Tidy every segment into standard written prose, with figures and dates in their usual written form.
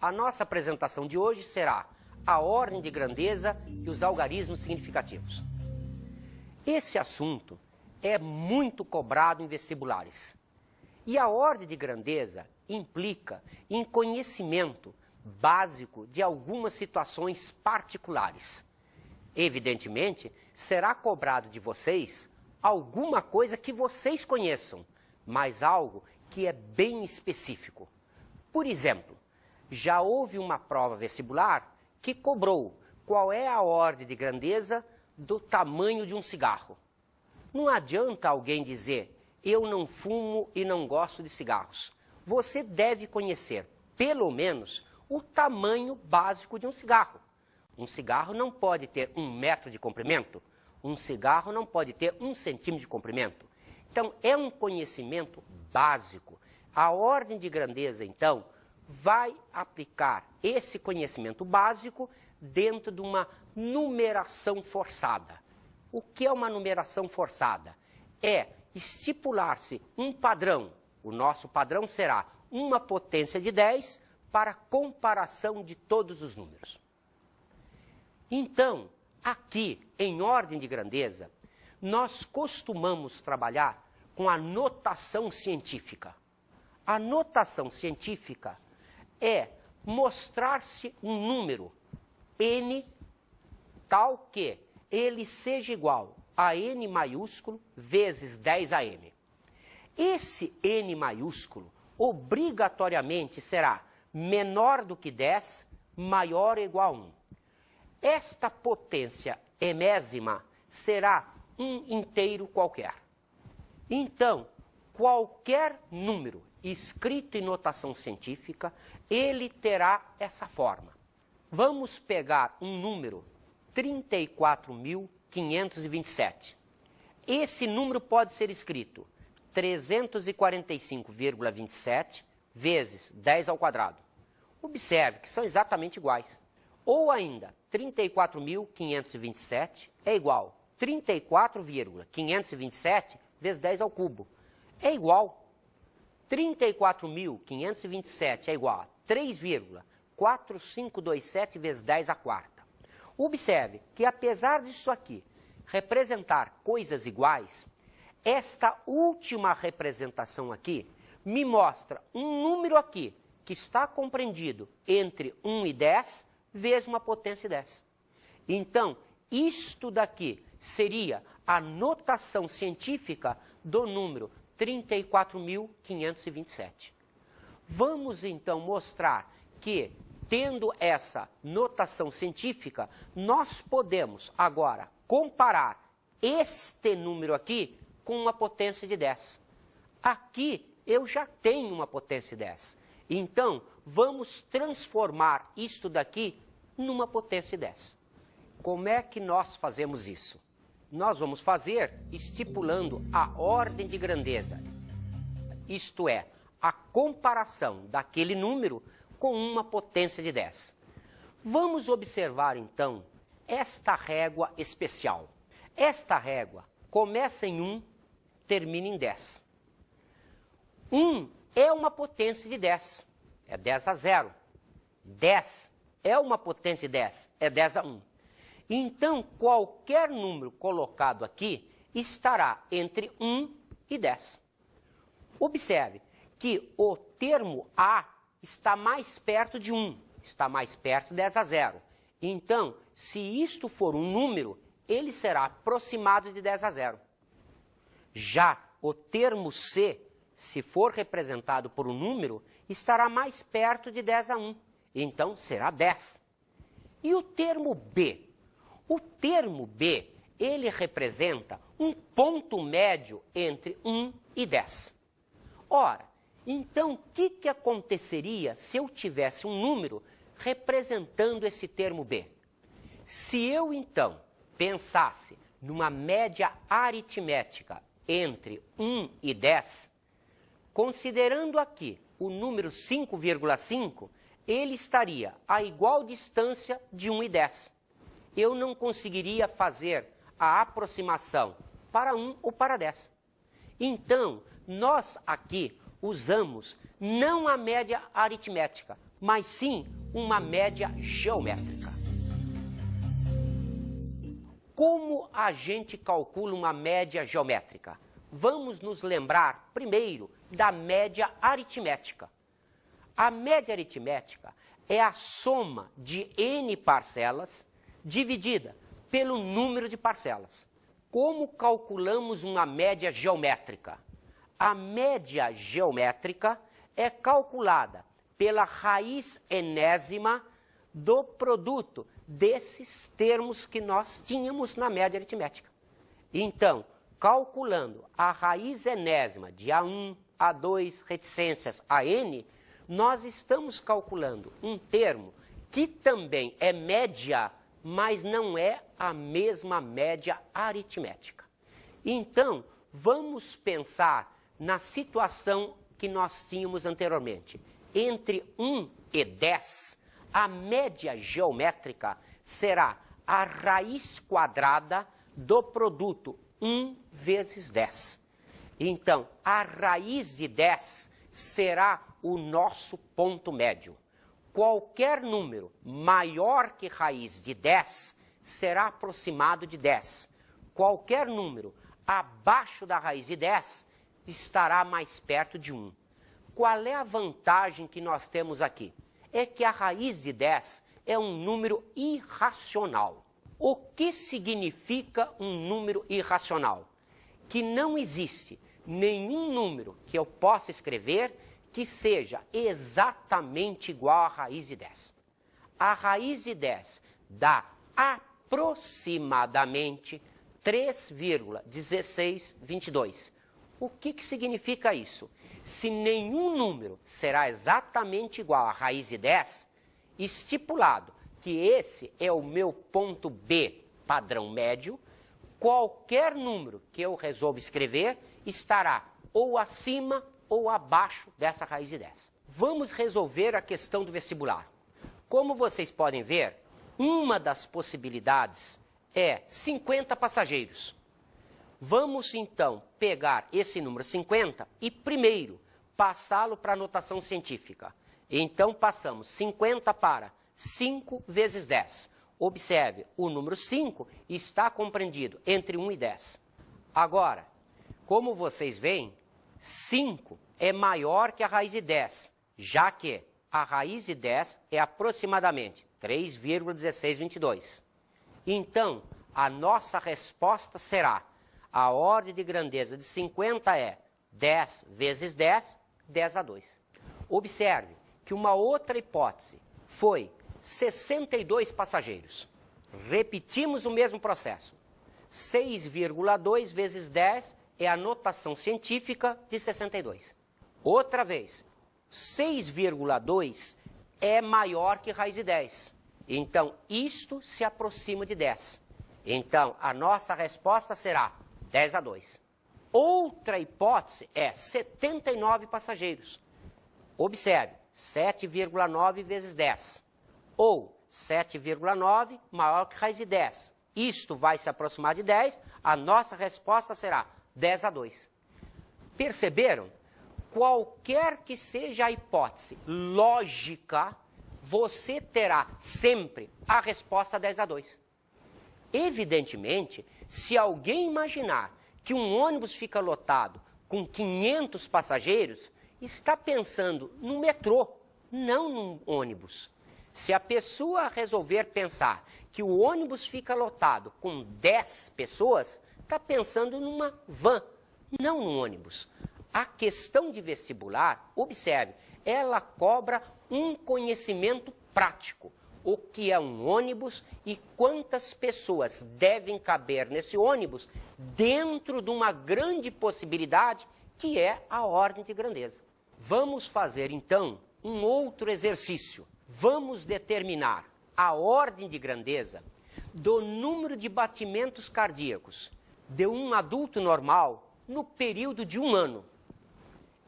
A nossa apresentação de hoje será a ordem de grandeza e os algarismos significativos. Esse assunto é muito cobrado em vestibulares. E a ordem de grandeza implica em conhecimento básico de algumas situações particulares. Evidentemente, será cobrado de vocês alguma coisa que vocês conheçam, mas algo que é bem específico. Por exemplo, já houve uma prova vestibular que cobrou qual é a ordem de grandeza do tamanho de um cigarro. Não adianta alguém dizer, eu não fumo e não gosto de cigarros. Você deve conhecer, pelo menos, o tamanho básico de um cigarro. Um cigarro não pode ter 1 metro de comprimento. Um cigarro não pode ter 1 centímetro de comprimento. Então, é um conhecimento básico. A ordem de grandeza, então, vai aplicar esse conhecimento básico dentro de uma numeração forçada. O que é uma numeração forçada? É estipular-se um padrão. O nosso padrão será uma potência de 10 para comparação de todos os números. Então, aqui, em ordem de grandeza, nós costumamos trabalhar com a notação científica. A notação científica é mostrar-se um número, n, tal que ele seja igual a n maiúsculo vezes 10 a m. Esse n maiúsculo obrigatoriamente será menor do que 10, maior ou igual a 1. Esta potência enésima será um inteiro qualquer. Então, qualquer número escrito em notação científica, ele terá essa forma. Vamos pegar um número 34.527. Esse número pode ser escrito 345,27 vezes 10 ao quadrado. Observe que são exatamente iguais. Ou ainda, 34.527 é igual a 34,527 vezes 10 ao cubo. É igual. 34.527 é igual a 3,4527 vezes 10 à quarta. Observe que, apesar disso aqui representar coisas iguais, esta última representação aqui me mostra um número aqui que está compreendido entre 1 e 10 vezes uma potência 10. Então, isto daqui seria a notação científica do número 34.527. Vamos, então, mostrar que, tendo essa notação científica, nós podemos agora comparar este número aqui com uma potência de 10. Aqui eu já tenho uma potência de 10. Então, vamos transformar isto daqui numa potência de 10. Como é que nós fazemos isso? Nós vamos fazer estipulando a ordem de grandeza. Isto é, a comparação daquele número com uma potência de 10. Vamos observar, então, esta régua especial. Esta régua começa em 1, termina em 10. 1 é uma potência de 10, é 10 a 0. 10 é uma potência de 10, é 10 a 1. Então, qualquer número colocado aqui estará entre 1 e 10. Observe que o termo A está mais perto de 1, está mais perto de 10 a 0. Então, se isto for um número, ele será aproximado de 10 a 0. Já o termo C, se for representado por um número, estará mais perto de 10 a 1. Então, será 10. E o termo B? O termo B, ele representa um ponto médio entre 1 e 10. Ora, então, o que aconteceria se eu tivesse um número representando esse termo B? Se eu, então, pensasse numa média aritmética entre 1 e 10, considerando aqui o número 5,5, ele estaria a igual distância de 1 e 10. Eu não conseguiria fazer a aproximação para 1 ou para 10. Então, nós aqui usamos não a média aritmética, mas sim uma média geométrica. Como a gente calcula uma média geométrica? Vamos nos lembrar primeiro da média aritmética. A média aritmética é a soma de n parcelas dividida pelo número de parcelas. Como calculamos uma média geométrica? A média geométrica é calculada pela raiz enésima do produto desses termos que nós tínhamos na média aritmética. Então, calculando a raiz enésima de A1, A2, reticências, AN, nós estamos calculando um termo que também é média, mas não é a mesma média aritmética. Então, vamos pensar na situação que nós tínhamos anteriormente. Entre 1 e 10, a média geométrica será a raiz quadrada do produto 1 vezes 10. Então, a raiz de 10 será o nosso ponto médio. Qualquer número maior que raiz de 10 será aproximado de 10. Qualquer número abaixo da raiz de 10 estará mais perto de 1. Qual é a vantagem que nós temos aqui? É que a raiz de 10 é um número irracional. O que significa um número irracional? Que não existe nenhum número que eu possa escrever que seja exatamente igual à raiz de 10. A raiz de 10 dá aproximadamente 3,1622. O que significa isso? Se nenhum número será exatamente igual à raiz de 10, estipulado que esse é o meu ponto B, padrão médio, qualquer número que eu resolva escrever estará ou acima ou abaixo dessa raiz de 10. Vamos resolver a questão do vestibular. Como vocês podem ver, uma das possibilidades é 50 passageiros. Vamos, então, pegar esse número 50 e, primeiro, passá-lo para a notação científica. Então, passamos 50 para 5 vezes 10. Observe, o número 5 está compreendido entre 1 e 10. Agora, como vocês veem, 5 é maior que a raiz de 10, já que a raiz de 10 é aproximadamente 3,1622. Então, a nossa resposta será: a ordem de grandeza de 50 é 10 vezes 10, 10 a 2. Observe que uma outra hipótese foi 62 passageiros. Repetimos o mesmo processo. 6,2 vezes 10 é a notação científica de 62. Outra vez, 6,2 é maior que raiz de 10. Então, isto se aproxima de 10. Então, a nossa resposta será 10 a 2. Outra hipótese é 79 passageiros. Observe, 7,9 vezes 10. Ou 7,9 maior que raiz de 10. Isto vai se aproximar de 10, a nossa resposta será 10 a 2. Perceberam? Qualquer que seja a hipótese lógica, você terá sempre a resposta 10 a 2. Evidentemente, se alguém imaginar que um ônibus fica lotado com 500 passageiros, está pensando no metrô, não num ônibus. Se a pessoa resolver pensar que o ônibus fica lotado com 10 pessoas, está pensando numa van, não num ônibus. A questão de vestibular, observe, ela cobra um conhecimento prático. O que é um ônibus e quantas pessoas devem caber nesse ônibus dentro de uma grande possibilidade que é a ordem de grandeza. Vamos fazer, então, um outro exercício. Vamos determinar a ordem de grandeza do número de batimentos cardíacos de um adulto normal no período de um ano.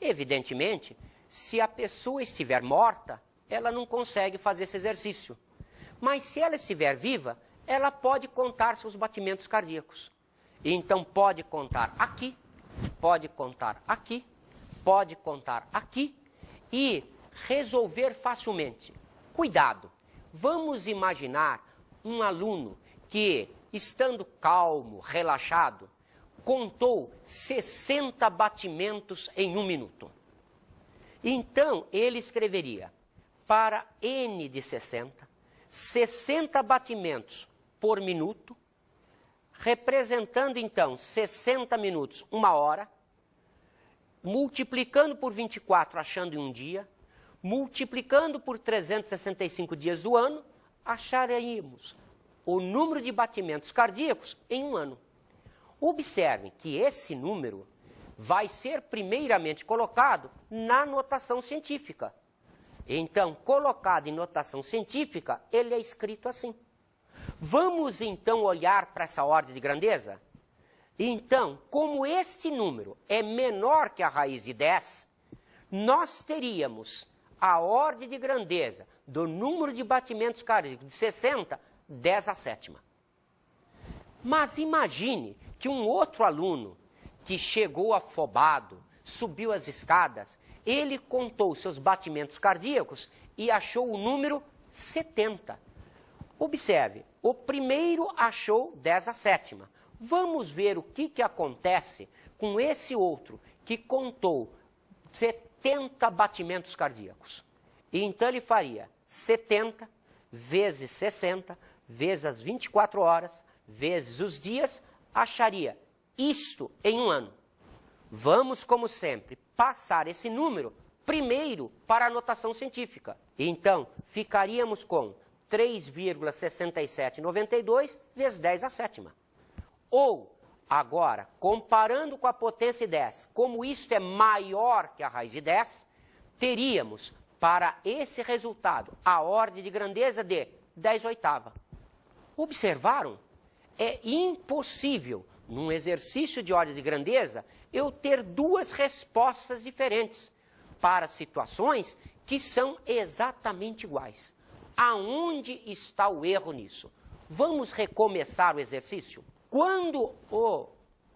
Evidentemente, se a pessoa estiver morta, ela não consegue fazer esse exercício. Mas se ela estiver viva, ela pode contar seus batimentos cardíacos. Então, pode contar aqui, pode contar aqui, pode contar aqui. e resolver facilmente. Cuidado! Vamos imaginar um aluno que, estando calmo, relaxado, contou 60 batimentos em 1 minuto. Então, ele escreveria, para n de 60, 60 batimentos por minuto, representando, então, 60 minutos, 1 hora, multiplicando por 24, achando em um dia, multiplicando por 365 dias do ano, acharíamos o número de batimentos cardíacos em 1 ano. Observem que esse número vai ser primeiramente colocado na notação científica. Então, colocado em notação científica, ele é escrito assim. Vamos então olhar para essa ordem de grandeza? Então, como este número é menor que a raiz de 10, nós teríamos a ordem de grandeza do número de batimentos cardíacos de 60, 10 à sétima. Mas imagine que um outro aluno que chegou afobado, subiu as escadas, ele contou seus batimentos cardíacos e achou o número 70. Observe, o primeiro achou 10 à sétima. Vamos ver o que acontece com esse outro que contou 70 batimentos cardíacos. E então ele faria 70 vezes 60, vezes as 24 horas, vezes os dias, acharia isto em 1 ano. Vamos, como sempre, passar esse número primeiro para a notação científica. Então, ficaríamos com 3,6792 vezes 10 à sétima. Ou, agora, comparando com a potência 10, como isto é maior que a raiz de 10, teríamos, para esse resultado, a ordem de grandeza de 10/8. Observaram? É impossível, num exercício de ordem de grandeza, eu ter duas respostas diferentes para situações que são exatamente iguais. Aonde está o erro nisso? Vamos recomeçar o exercício? Quando o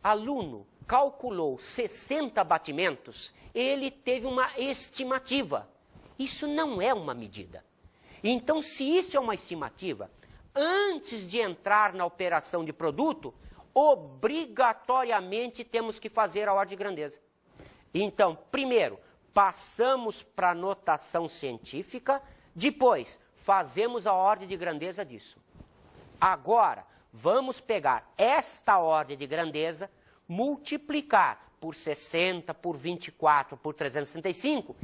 aluno calculou 60 batimentos, ele teve uma estimativa. Isso não é uma medida. Então, se isso é uma estimativa, antes de entrar na operação de produto, obrigatoriamente temos que fazer a ordem de grandeza. Então, primeiro, passamos para a notação científica, depois fazemos a ordem de grandeza disso. Agora, vamos pegar esta ordem de grandeza, multiplicar por 60, por 24, por 365,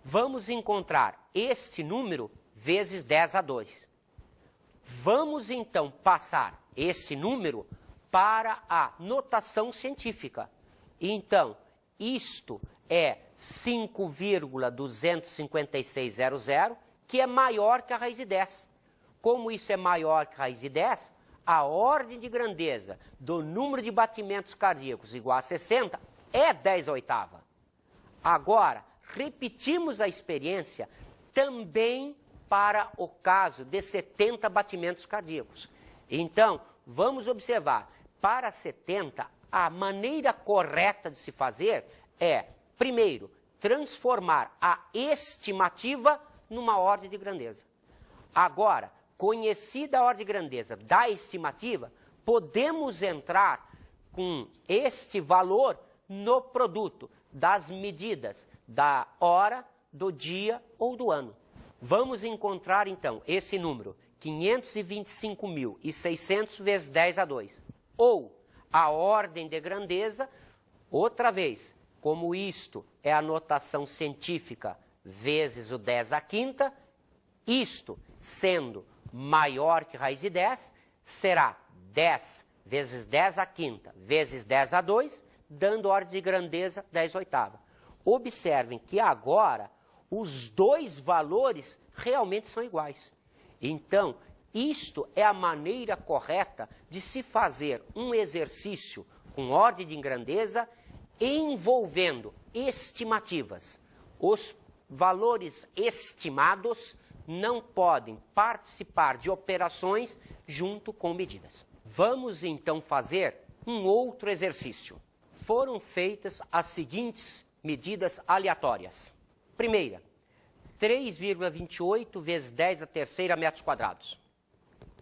vamos encontrar este número vezes 10/2. Vamos então passar esse número para a notação científica. Então, isto é 5,25600, que é maior que a raiz de 10. Como isso é maior que a raiz de 10, a ordem de grandeza do número de batimentos cardíacos igual a 60 é 10/8. Agora, repetimos a experiência também para o caso de 70 batimentos cardíacos. Então, vamos observar, para 70, a maneira correta de se fazer é, primeiro, transformar a estimativa numa ordem de grandeza. Agora, conhecida a ordem de grandeza da estimativa, podemos entrar com este valor no produto das medidas da hora, do dia ou do ano. Vamos encontrar, então, esse número, 525.600 vezes 10/2. Ou a ordem de grandeza, outra vez, como isto é a notação científica vezes o 10⁵, isto sendo maior que raiz de 10, será 10 vezes 10⁵ vezes 10/2, dando ordem de grandeza 10/8. Observem que agora os dois valores realmente são iguais. Então, isto é a maneira correta de se fazer um exercício com ordem de grandeza envolvendo estimativas. Os valores estimados não podem participar de operações junto com medidas. Vamos então fazer um outro exercício. Foram feitas as seguintes medidas aleatórias. Primeira, 3,28 vezes 10 a terceira metros quadrados.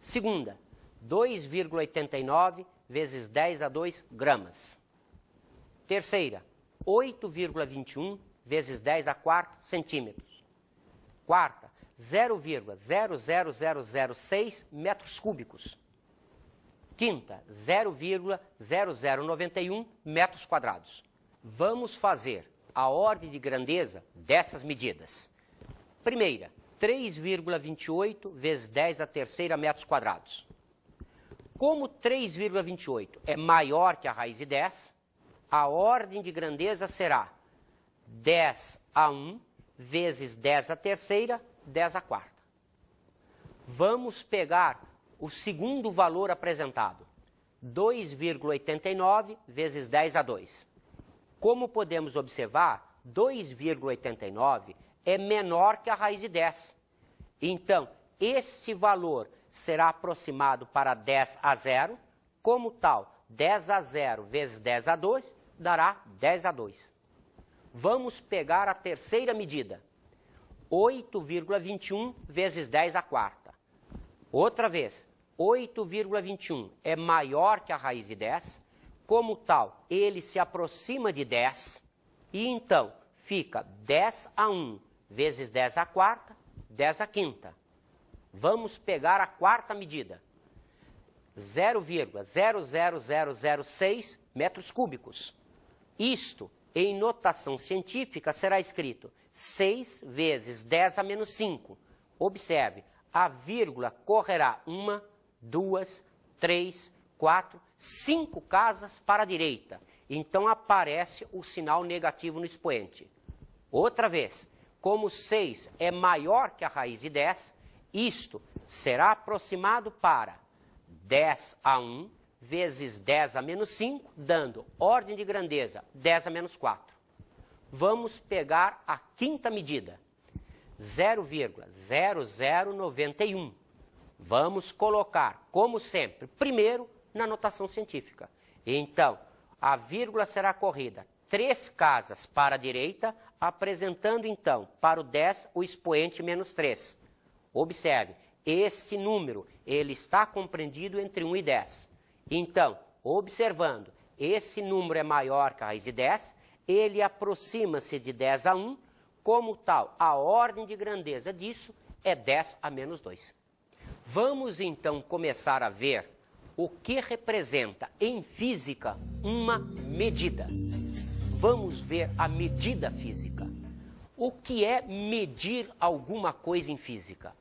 Segunda, 2,89 vezes 10 a 2 gramas. Terceira, 8,21 vezes 10 a quarta centímetros. Quarta, 0,00006 metros cúbicos. Quinta, 0,0091 metros quadrados. Vamos fazer a ordem de grandeza dessas medidas. Primeira, 3,28 vezes 10 a terceira metros quadrados. Como 3,28 é maior que a raiz de 10, a ordem de grandeza será 10 a 1 vezes 10 a terceira, 10 a quarta. Vamos pegar o segundo valor apresentado, 2,89 vezes 10 a 2. Como podemos observar, 2,89 é menor que a raiz de 10. Então, este valor será aproximado para 10 a 0. Como tal, 10 a 0 vezes 10 a 2 dará 10 a 2. Vamos pegar a terceira medida, 8,21 vezes 10 a quarta. Outra vez, 8,21 é maior que a raiz de 10. Como tal, ele se aproxima de 10. E então, fica 10 a 1 vezes 10 a quarta, 10 a quinta. Vamos pegar a quarta medida, 0,00006 metros cúbicos. Isto, em notação científica, será escrito 6 vezes 10 a menos 5. Observe, a vírgula correrá 1, 2, 3, 4, 5 casas para a direita. Então aparece o sinal negativo no expoente. Outra vez, como 6 é maior que a raiz de 10, isto será aproximado para 10 a 1 vezes 10 a menos 5, dando ordem de grandeza 10 a menos 4. Vamos pegar a quinta medida, 0,0091. Vamos colocar, como sempre, primeiro na notação científica. Então, a vírgula será corrida 3 casas para a direita, apresentando então para o 10 o expoente menos 3. Observe, este número ele está compreendido entre 1 e 10. Então, observando, esse número é maior que a raiz de 10, ele aproxima-se de 10 a 1, como tal, a ordem de grandeza disso é 10 a menos 2. Vamos então começar a ver o que representa em física uma medida. Vamos ver a medida física. O que é medir alguma coisa em física?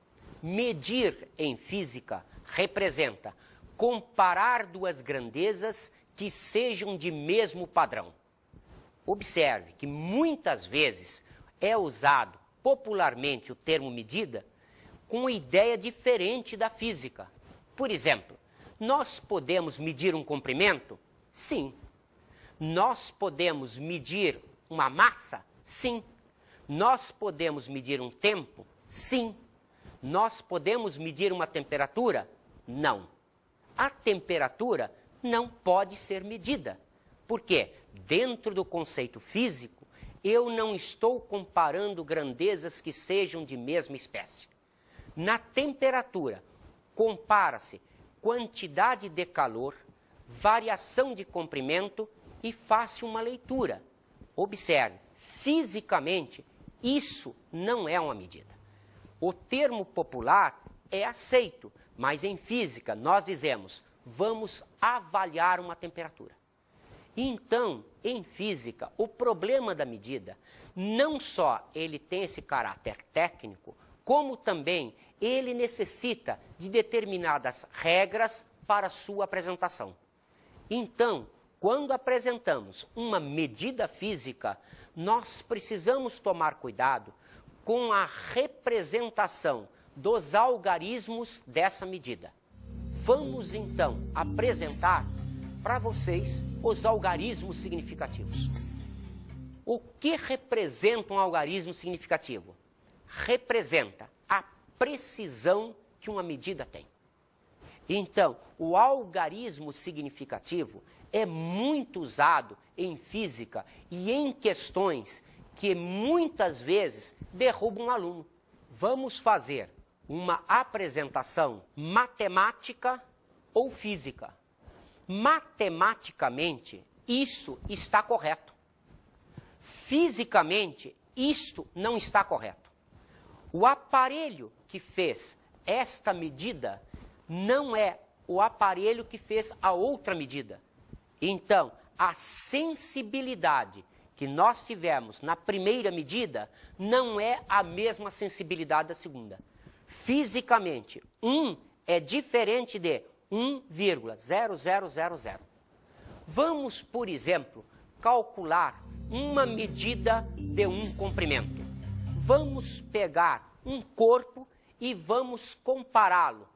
Medir em física representa comparar duas grandezas que sejam de mesmo padrão. Observe que muitas vezes é usado popularmente o termo medida com uma ideia diferente da física. Por exemplo, nós podemos medir um comprimento? Sim. Nós podemos medir uma massa? Sim. Nós podemos medir um tempo? Sim. Nós podemos medir uma temperatura? Não. A temperatura não pode ser medida. Por quê? Dentro do conceito físico, eu não estou comparando grandezas que sejam de mesma espécie. Na temperatura, compara-se quantidade de calor, variação de comprimento e faz-se uma leitura. Observe, fisicamente, isso não é uma medida. O termo popular é aceito, mas em física nós dizemos, vamos avaliar uma temperatura. Então, em física, o problema da medida, não só ele tem esse caráter técnico, como também ele necessita de determinadas regras para sua apresentação. Então, quando apresentamos uma medida física, nós precisamos tomar cuidado com a representação dos algarismos dessa medida. Vamos então apresentar para vocês os algarismos significativos. O que representa um algarismo significativo? Representa a precisão que uma medida tem. Então, o algarismo significativo é muito usado em física e em questões que muitas vezes derrubam um aluno. vamos fazer uma apresentação matemática ou física. Matematicamente, isso está correto. Fisicamente, isto não está correto. O aparelho que fez esta medida não é o aparelho que fez a outra medida. Então, a sensibilidade que nós tivemos na primeira medida não é a mesma sensibilidade da segunda. Fisicamente, 1 é diferente de 1,0000. Vamos, por exemplo, calcular uma medida de um comprimento. Vamos pegar um corpo e vamos compará-lo,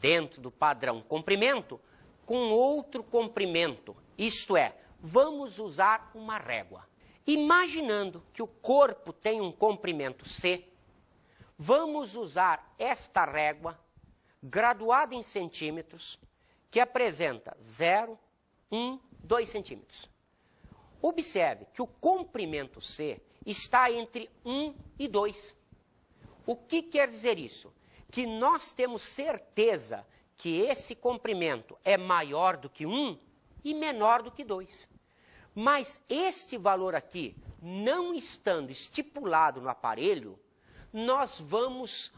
dentro do padrão comprimento, com outro comprimento. Isto é, vamos usar uma régua. Imaginando que o corpo tem um comprimento C, vamos usar esta régua, graduada em centímetros, que apresenta 0, 1, 2 centímetros. Observe que o comprimento C está entre 1 e 2. O que quer dizer isso? Que nós temos certeza que esse comprimento é maior do que 1 e menor do que 2. Mas este valor aqui, não estando estipulado no aparelho, nós vamos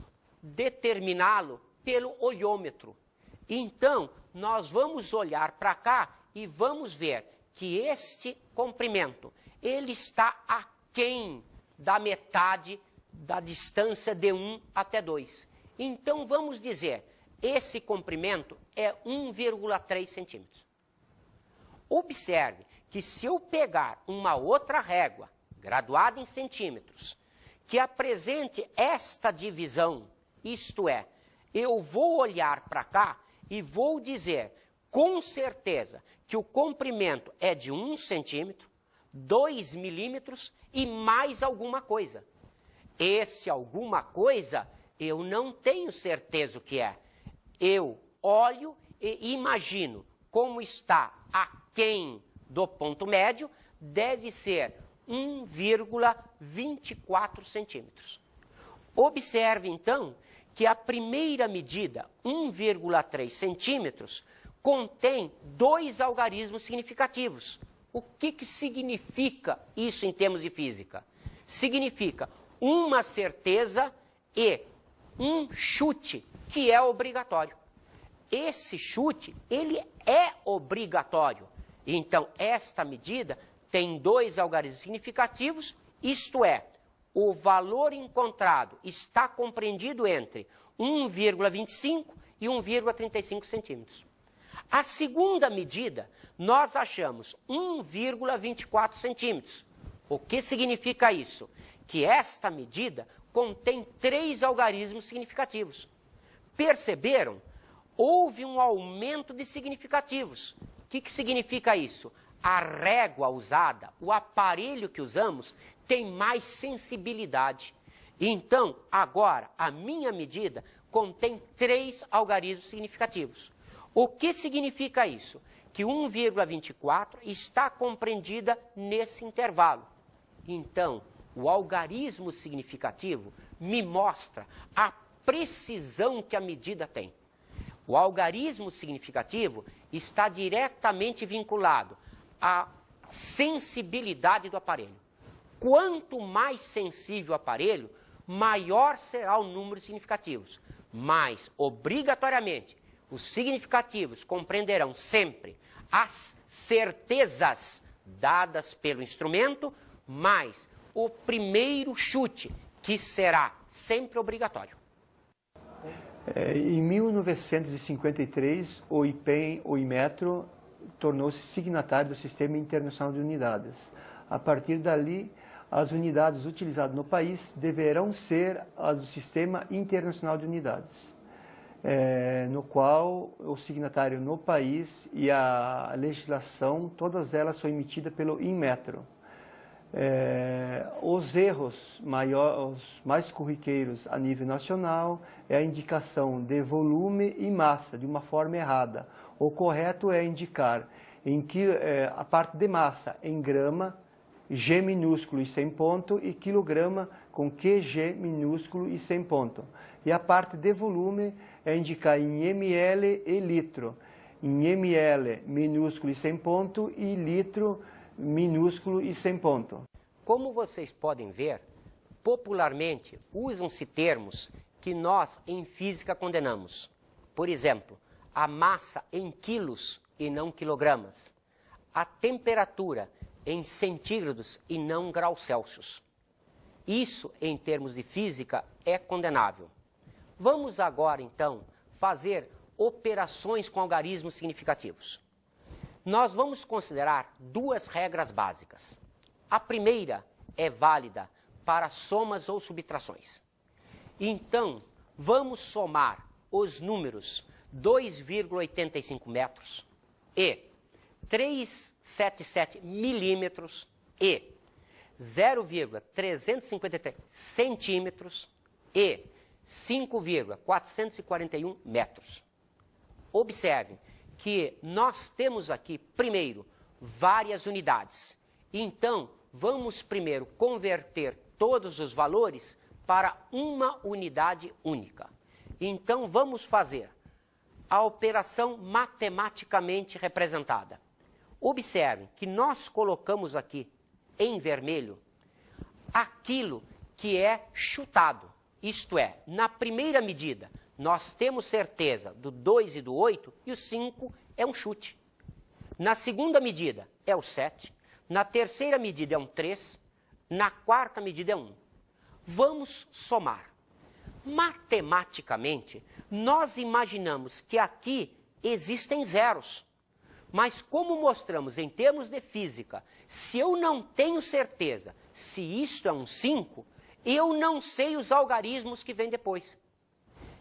determiná-lo pelo olhômetro. Então, nós vamos olhar para cá e vamos ver que este comprimento, ele está aquém da metade da distância de 1 até 2. Então, vamos dizer, esse comprimento é 1,3 centímetros. Observe que se eu pegar uma outra régua, graduada em centímetros, que apresente esta divisão, isto é, eu vou olhar para cá e vou dizer com certeza que o comprimento é de 1 centímetro, 2 milímetros e mais alguma coisa. Esse alguma coisa eu não tenho certeza o que é. Eu olho e imagino como está aquém do ponto médio, deve ser 1,24 centímetros. Observe, então, que a primeira medida, 1,3 centímetros, contém 2 algarismos significativos. O que significa isso em termos de física? Significa uma certeza e um chute, que é obrigatório. Esse chute, ele é obrigatório. Então, esta medida tem 2 algarismos significativos, isto é, o valor encontrado está compreendido entre 1,25 e 1,35 centímetros. A segunda medida, nós achamos 1,24 centímetros. O que significa isso? Que esta medida contém 3 algarismos significativos. Perceberam? Houve um aumento de significativos. O que significa isso? A régua usada, o aparelho que usamos, tem mais sensibilidade. Então, agora, a minha medida contém 3 algarismos significativos. O que significa isso? Que 1,24 está compreendida nesse intervalo. Então, o algarismo significativo me mostra a precisão que a medida tem. O algarismo significativo está diretamente vinculado à sensibilidade do aparelho. Quanto mais sensível o aparelho, maior será o número de significativos. Mas, obrigatoriamente, os significativos compreenderão sempre as certezas dadas pelo instrumento, mais o primeiro chute, que será sempre obrigatório. Em 1953, o IPEM, o Inmetro, tornou-se signatário do Sistema Internacional de Unidades. A partir dali, as unidades utilizadas no país deverão ser as do Sistema Internacional de Unidades, no qual o signatário no país e a legislação, todas elas são emitidas pelo Inmetro. Os erros mais corriqueiros a nível nacional é a indicação de volume e massa de uma forma errada. O correto é indicar a parte de massa em grama, G minúsculo e 100 ponto, e quilograma com QG minúsculo e sem ponto. E a parte de volume é indicar em ml e litro. Em ml minúsculo e sem ponto e litro minúsculo e sem ponto. Como vocês podem ver, popularmente usam-se termos que nós em física condenamos. Por exemplo, a massa em quilos e não quilogramas. A temperatura em centígrados e não graus Celsius. Isso, em termos de física, é condenável. Vamos agora, então, fazer operações com algarismos significativos. Nós vamos considerar duas regras básicas. A primeira é válida para somas ou subtrações. Então, vamos somar os números 2,85 metros e 377 milímetros e 0,353 centímetros e 5,441 metros. Observe que nós temos aqui, primeiro, várias unidades. Então, vamos primeiro converter todos os valores para uma unidade única. Então, vamos fazer a operação matematicamente representada. Observe que nós colocamos aqui em vermelho aquilo que é chutado. Isto é, na primeira medida, nós temos certeza do 2 e do 8 e o 5 é um chute. Na segunda medida é o 7, na terceira medida é um 3, na quarta medida é 1. Vamos somar. Matematicamente, nós imaginamos que aqui existem zeros. Mas como mostramos em termos de física, se eu não tenho certeza se isto é um 5, eu não sei os algarismos que vêm depois.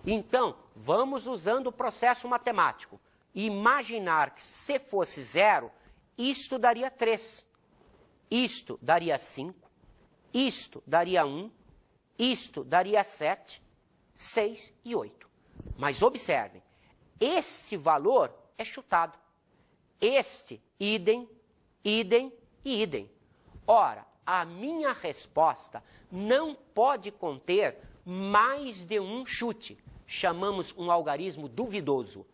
Então, vamos usando o processo matemático. Imaginar que se fosse 0, isto daria 3. Isto daria 5. Isto daria 1. Isto daria 7, 6 e 8. Mas observem, este valor é chutado. Este, idem, idem e idem. Ora, a minha resposta não pode conter mais de um chute. Chamamos um algarismo duvidoso.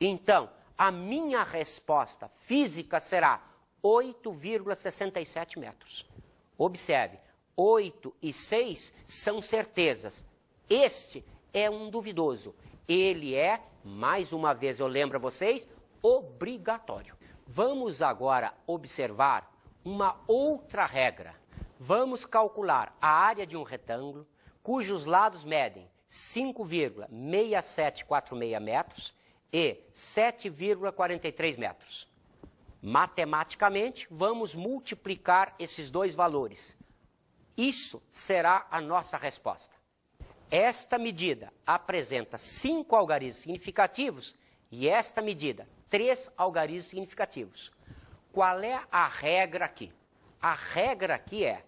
Então, a minha resposta física será 8,67 metros. Observe, 8 e 6 são certezas. Este é um duvidoso. Ele é, mais uma vez eu lembro a vocês, obrigatório. Vamos agora observar uma outra regra. Vamos calcular a área de um retângulo, cujos lados medem 5,6746 metros e 7,43 metros. Matematicamente, vamos multiplicar esses dois valores. Isso será a nossa resposta. Esta medida apresenta 5 algarismos significativos e esta medida 3 algarismos significativos. Qual é a regra aqui? A regra aqui é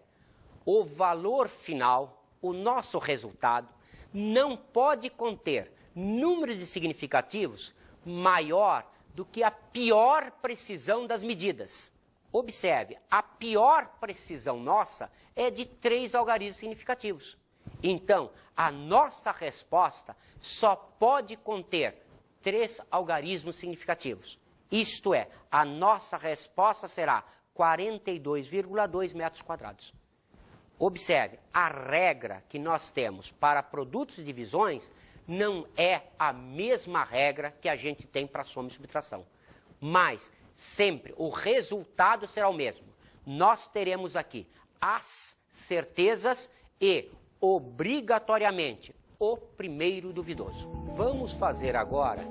o valor final, o nosso resultado, não pode conter número de significativos maior do que a pior precisão das medidas. Observe, a pior precisão nossa é de 3 algarismos significativos. Então, a nossa resposta só pode conter 3 algarismos significativos. Isto é, a nossa resposta será 42,2 metros quadrados. Observe, a regra que nós temos para produtos e divisões não é a mesma regra que a gente tem para soma e subtração. Mas, sempre, o resultado será o mesmo. Nós teremos aqui as certezas e, obrigatoriamente, o primeiro duvidoso. Vamos fazer agora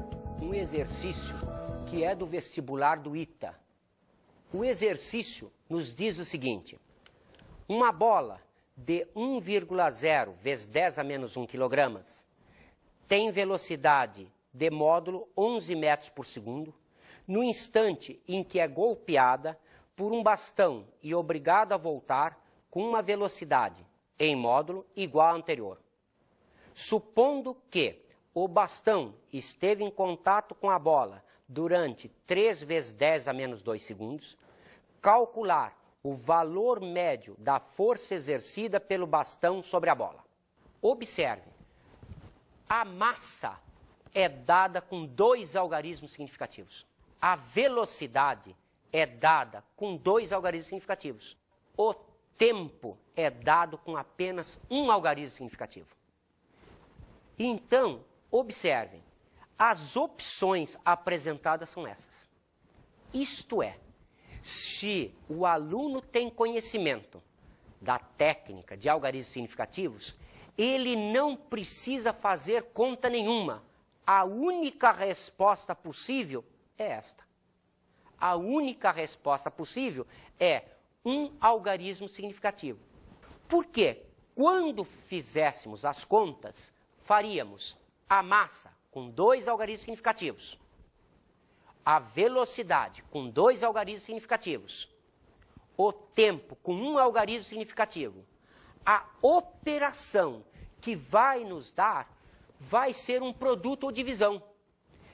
um exercício que é do vestibular do ITA. O exercício nos diz o seguinte: uma bola de 1,0 vezes 10 a menos 1 kg tem velocidade de módulo 11 metros por segundo no instante em que é golpeada por um bastão e obrigada a voltar com uma velocidade em módulo igual à anterior. Supondo que o bastão esteve em contato com a bola durante 3 vezes 10 a menos 2 segundos, calcular o valor médio da força exercida pelo bastão sobre a bola. Observe, a massa é dada com 2 algarismos significativos. A velocidade é dada com 2 algarismos significativos. O tempo é dado com apenas 1 algarismo significativo. Então, observem, as opções apresentadas são essas. Isto é, se o aluno tem conhecimento da técnica de algarismos significativos, ele não precisa fazer conta nenhuma. A única resposta possível é esta. A única resposta possível é 1 algarismo significativo. Por quê? Quando fizéssemos as contas, faríamos a massa com 2 algarismos significativos, a velocidade com 2 algarismos significativos, o tempo com 1 algarismo significativo. A operação que vai nos dar vai ser um produto ou divisão.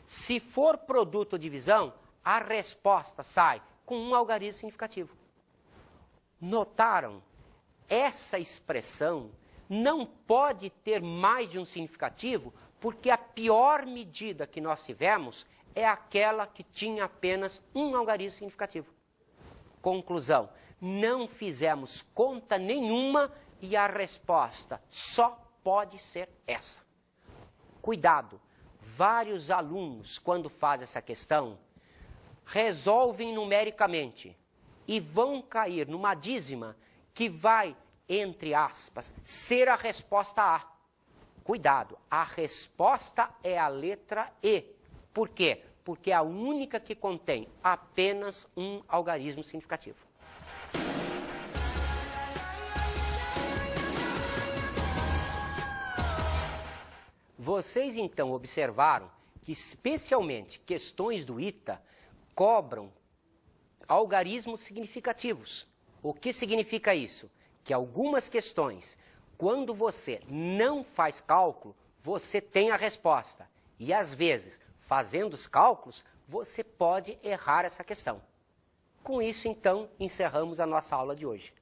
Se for produto ou divisão, a resposta sai com 1 algarismo significativo. Notaram? Essa expressão não pode ter mais de um significativo, porque a pior medida que nós tivemos é aquela que tinha apenas 1 algarismo significativo. Conclusão, não fizemos conta nenhuma e a resposta só pode ser essa. Cuidado, vários alunos, quando fazem essa questão, resolvem numericamente e vão cair numa dízima que vai, entre aspas, ser a resposta A. Cuidado, a resposta é a letra E. Por quê? Porque é a única que contém apenas 1 algarismo significativo. Vocês então observaram que especialmente questões do ITA cobram algarismos significativos. O que significa isso? Que algumas questões, quando você não faz cálculo, você tem a resposta. E às vezes, fazendo os cálculos, você pode errar essa questão. Com isso, então, encerramos a nossa aula de hoje.